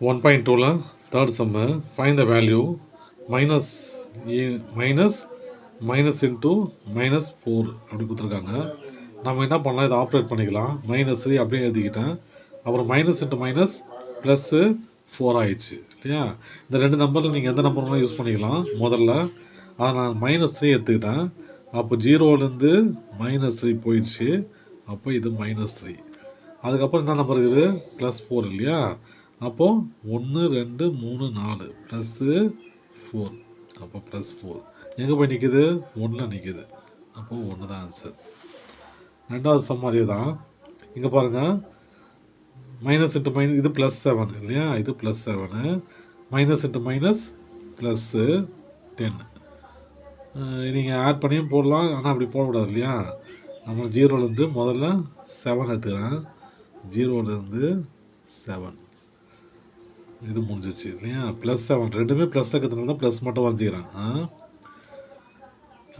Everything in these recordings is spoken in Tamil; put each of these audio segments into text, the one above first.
1.2ல third sum find the value minus minus into -4 அப்படி கொடுத்துருக்காங்க. நம்ம என்ன பண்ணலாம், இதை ஆப்ரேட் பண்ணிக்கலாம். -3 அப்படியே எழுதிக்கிட்டேன். அப்புறம் மைனஸ் இன்ட்டு மைனஸ் ப்ளஸ்ஸு 4 ஆயிடுச்சு இல்லையா. இந்த ரெண்டு நம்பரில் நீங்கள் எந்த நம்பர் வேணாலும் யூஸ் பண்ணிக்கலாம். முதல்ல அதை நான் -3 எடுத்துக்கிட்டேன். அப்போ 0லேருந்து -3 போயிடுச்சு. அப்போ இது -3. அதுக்கப்புறம் என்ன நம்பர் இருக்குது, +4 இல்லையா. அப்போது 1 2 3 4 +4. அப்போ +4 எங்கே போய் நிற்குது, 1ல் நிற்குது. அப்போது 1 தான் ஆன்சர். ரெண்டாவது சம் அதே தான். இங்கே பாருங்கள், மைனஸ் இன்ட்டு மைனஸ் இது +7 இல்லையா, இது +7 மைனஸ் இன்ட்டு மைனஸ் +10. நீங்கள் ஆட் பண்ணியும் போடலாம், ஆனால் அப்படி போடக்கூடாது இல்லையா. நம்ம 0லேருந்து முதல்ல 7 எடுத்துக்கிறேன். 0லேருந்து 7 இது முடிஞ்சிச்சு இல்லையா. +7 ரெண்டுமே ப்ளஸ் இருக்கிறதுனால தான் ப்ளஸ் மட்டும் வரைஞ்சிக்கிறேன்.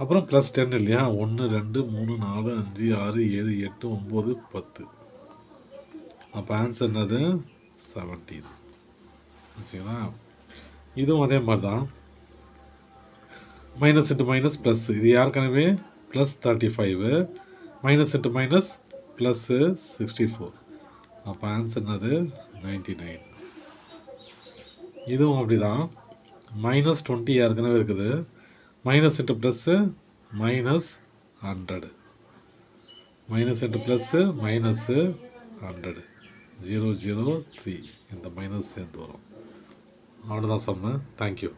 அப்புறம் +10 இல்லையா. 1 2 3 4 5 6 7 8 9 10. அப்போ ஆன்சர் என்னது, 17. வச்சுங்களா. இதுவும் அதே மாதிரி தான். மைனஸ் இன்ட்டு மைனஸ் ப்ளஸ், இது ஏற்கனவே +35 மைனஸ் இன்ட்டு மைனஸ் +64. அப்போ ஆன்சர் என்னது, 99. இதுவும் அப்படி தான். -20 ஏற்கனவே இருக்குது. Minus into plus -100 minus into plus -100 0 0 3 இந்த மைனஸ் சேர்ந்து வரும். அவ்வளோதான் சம்மு. தேங்க்யூ.